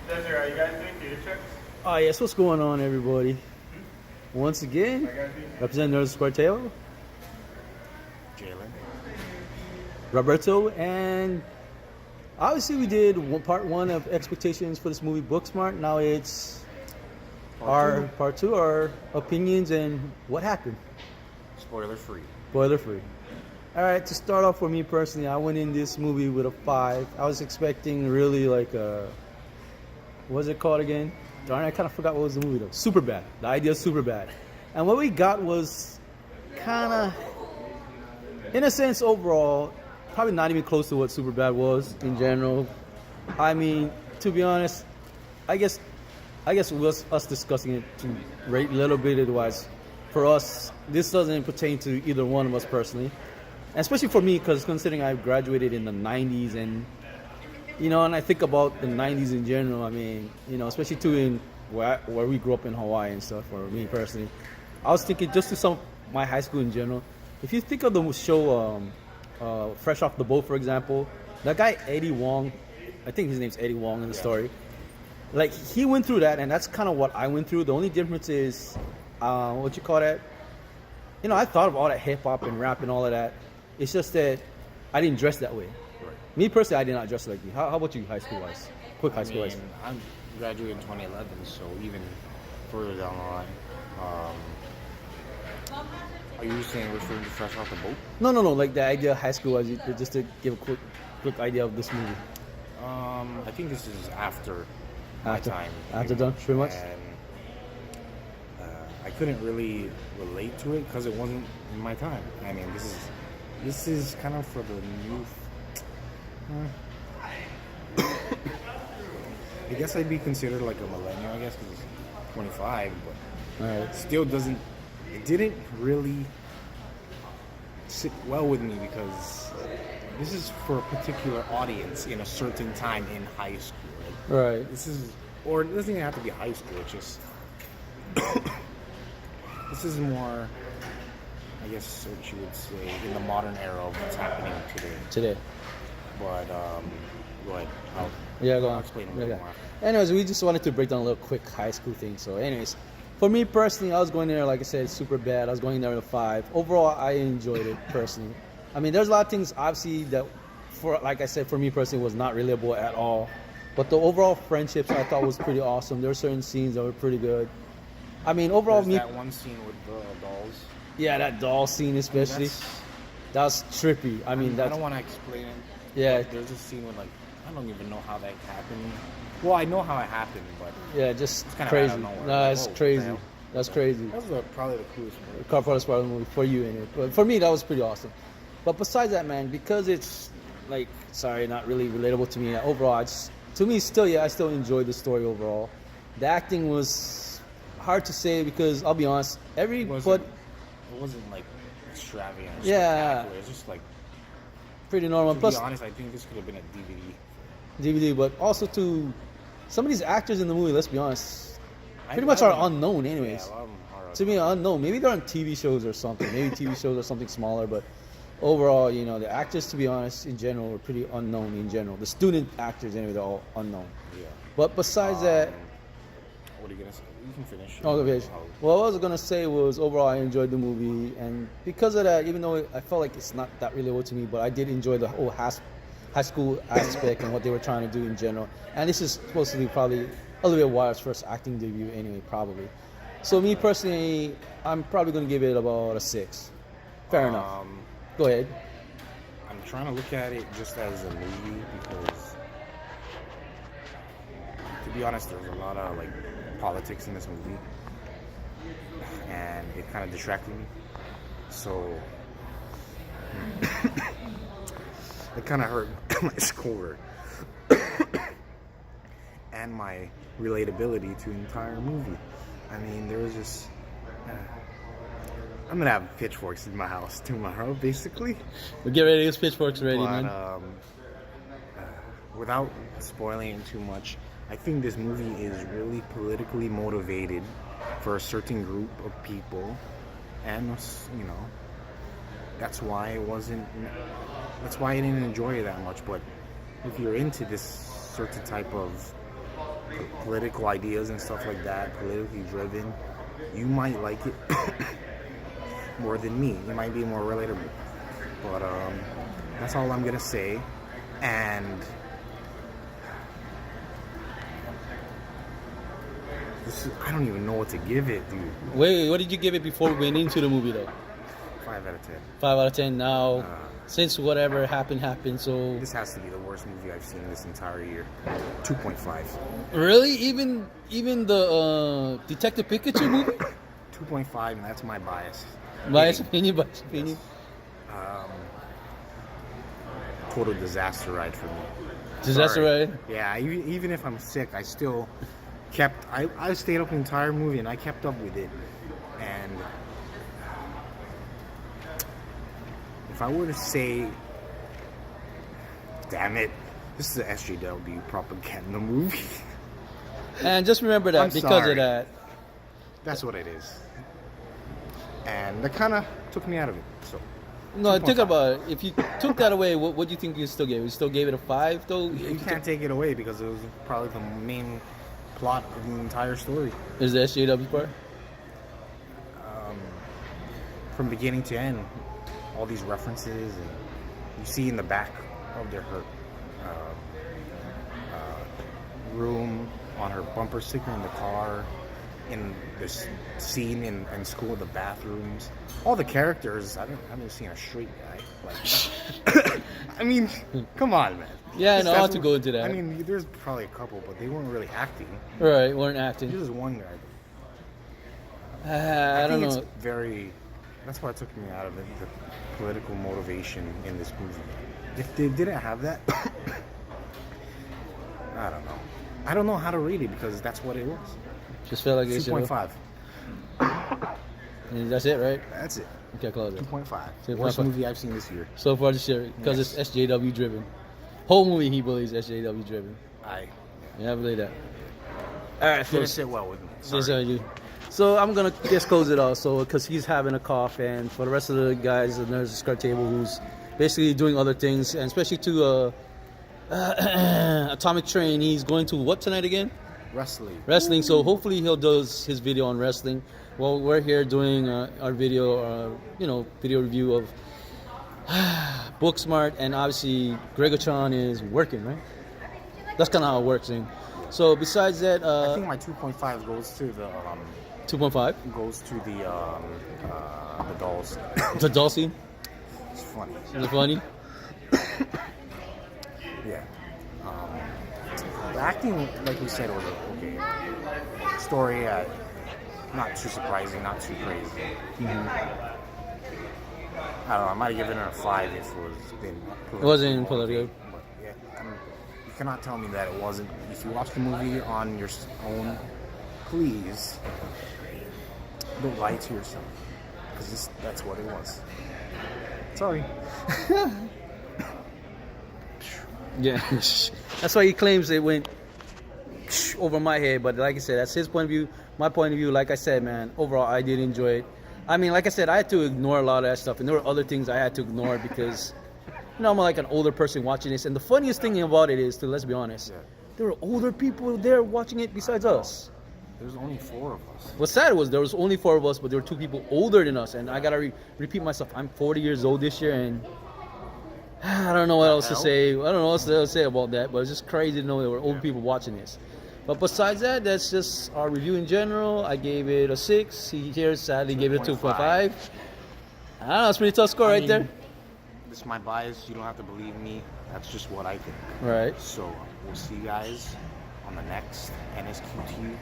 Desiree, are you guys doing theater checks? Oh yes, what's going on, everybody? Once again, representing Nerd Square Tail, Jalen. Roberto, and obviously we did part one of expectations for this movie Booksmart. Now it's part two, our opinions and what happened. Spoiler free. Spoiler free. All right, to start off for me personally, I went in this movie with a 5. I was expecting really like a, what's it called again? Darn, I kind of forgot what was the movie though. Superbad. The idea of Superbad. And what we got was kind of, in a sense, overall, probably not even close to what Superbad was in general. I mean, to be honest, I guess it was us discussing it to rate a little bit otherwise. For us, this doesn't pertain to either one of us personally. And especially for me, because considering I graduated in the 90s and, you know, and I think about the 90s in general, I mean, you know, especially too in where we grew up in Hawaii and stuff, for me personally. I was thinking just to some of my high school in general. If you think of the show Fresh Off the Boat, for example, that guy Eddie Wong, I think his name's Eddie Wong in the story, like he went through that and that's kind of what I went through. The only difference is, what you call that? You know, I thought of all that hip hop and rap and all of that. It's just that I didn't dress that way. Right. Me personally, I did not dress like you. How about you, high school wise? Quick high school wise. I graduated in 2011, so even further down the line. Are you saying referring to Fresh Off the Boat? No. Like the idea of high school wise, just to give a quick idea of this movie. I think this is after my time. After done, pretty much. And I couldn't really relate to it because it wasn't in my time. I mean, this is kind of for the youth. I guess I'd be considered like a millennial, I guess, because it's 25, but Right. still doesn't. It didn't really sit well with me because this is for a particular audience in a certain time in high school. Right. This is, or it doesn't even have to be high school. It's just this is more, I guess, what you would say in the modern era of what's happening today. But go ahead. I'll explain a little more. Anyways, we just wanted to break down a little quick high school thing. So, anyways, for me personally, I was going there, like I said, super bad. I was going there with a 5. Overall, I enjoyed it personally. I mean, there's a lot of things obviously that, for like I said, for me personally, was not relatable at all. But the overall friendships I thought was pretty awesome. There were certain scenes that were pretty good. I mean, overall, There's that one scene with the dolls. Yeah, that doll scene especially. That's trippy. I mean, I don't want to explain it. Yeah. There's a scene where, like, I don't even know how that happened. Well, I know how it happened, but yeah, just it's kind crazy. of out of nowhere. No, it's Whoa, crazy. damn. That's crazy. That was probably the coolest part. Car part of the movie for you in it, but for me that was pretty awesome. But besides that, man, because it's like, sorry, not really relatable to me. Overall, I still enjoyed the story overall. The acting was hard to say because I'll be honest, It wasn't like extravagant. Yeah. Spectacular. It's just like, pretty normal. to Plus, be honest, I think this could have been a DVD, but also to some of these actors in the movie, let's be honest, pretty much I are don't know. unknown anyways. Yeah, a lot of them are To me, unknown. Maybe they're on TV shows or something. Maybe TV shows or something smaller, but overall, you know, the actors, to be honest, in general, were pretty unknown in general. The student actors, anyway, they're all unknown. Yeah. But besides that, what are you gonna say? You can finish. okay. What I was gonna say was overall, I enjoyed the movie, and because of that, even though I felt like it's not that relatable to me, but I did enjoy the whole high school aspect and what they were trying to do in general. And this is supposed to be probably Olivia Wilde's first acting debut, anyway, probably. So me personally, I'm probably gonna give it about a 6. Fair enough. Go ahead. I'm trying to look at it just as a movie because, to be honest, there's a lot of like politics in this movie, and it kind of distracted me. So it kind of hurt my score and my relatability to the entire movie. I mean, there was just. I'm gonna have pitchforks in my house tomorrow, basically. We'll get ready. Those pitchforks ready, man. Without spoiling it too much, I think this movie is really politically motivated for a certain group of people, and you know, that's why I didn't enjoy it that much. But if you're into this certain type of political ideas and stuff like that, politically driven, you might like it more than me. It might be more relatable. But that's all I'm gonna say. And I don't even know what to give it, dude. Wait, what did you give it before we went into the movie, though? 5 out of 10. 5 out of 10 now. Since whatever happened, so... This has to be the worst movie I've seen this entire year. 2.5. Really? Even the Detective Pikachu movie? 2.5, and that's my bias. Bias opinion, bias opinion. Total disaster ride for me. Disaster Sorry. ride? Yeah, even if I'm sick, I still kept... I stayed up the entire movie, and I kept up with it. And... if I were to say... Damn it. This is an SJW propaganda movie. And just remember that because of that. That's what it is. And that kind of took me out of it. So. No, think about it. If you took that away, what do you think you still gave it? You still gave it a 5, though? You can't take it away because it was probably the main plot of the entire story. Is the SJW part? From beginning to end, all these references, and you see in the back of their room, on her bumper sticker in the car, in this scene in school, the bathrooms, all the characters. I haven't seen a straight guy. Like, I mean, come on, man. Yeah, no, I have to go into that. I mean, there's probably a couple, but they weren't really acting. Right, weren't acting. Just one guy. I don't know. It's that's why it took me out of it, the political motivation in this movie. If they didn't have that, I don't know. I don't know how to rate it because that's what it was. Just felt like it's 2.5. That's it, right? That's it. Okay, close it. 2.5. Worst movie I've seen this year. So far this year, because it's SJW driven. Whole movie he believes SJW driven. Yeah, I believe that. All right, didn't sit well with me. Sorry. So I'm gonna just close it off. So because he's having a cough, and for the rest of the guys, the Nerds Discard table, who's basically doing other things, and especially to Atomic Train, he's going to what tonight again? Wrestling. So hopefully he'll do his video on wrestling. Well, we're here doing our video, video review of Booksmart, and obviously Gregor-chan is working, right? That's kind of how it works. So besides that, I think my 2.5 goes to the 2.5 goes to the dolls. The doll scene. It's funny. Is it funny? Yeah. The acting, like we said, was okay. Story, not too surprising, not too crazy. Mm-hmm. I don't know. I might have given it a 5 if it was been. It wasn't political. But yeah, you cannot tell me that it wasn't. If you watch the movie on your own, please don't lie to yourself, because that's what it was. Sorry. Yeah, that's why he claims it went over my head. But like I said, that's his point of view. My point of view, like I said, man, overall, I did enjoy it. I mean, like I said, I had to ignore a lot of that stuff, and there were other things I had to ignore because, I'm like an older person watching this. And the funniest thing about it is, let's be honest, there were older people there watching it besides us. There's only 4 of us. What's sad was there was only 4 of us, but there were 2 people older than us. And I gotta repeat myself. I'm 40 years old this year, and I don't know what else to say. I don't know what else to say about that, but it's just crazy to know there were old people watching this. But besides that, that's just our review in general. I gave it a 6. He here sadly gave it a 2.5. I don't know, it's a pretty tough score right there. This is my bias. You don't have to believe me. That's just what I think. Right. So we'll see you guys on the next NSQT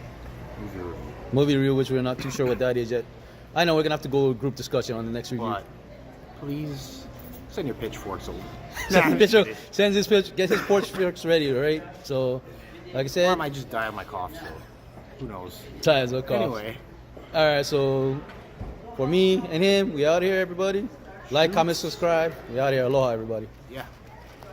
movie review. Movie review, which we're not too sure what that is yet. I know we're gonna have to go group discussion on the next review. But please send your pitchforks over. Send his pitch, get his pitchforks ready, right? So, like I said, or I might just die of my cough. So who knows? Times of cough. Anyway. All right. So for me and him, we out here, everybody. Like, comment, subscribe. We out here. Aloha, everybody. Yeah.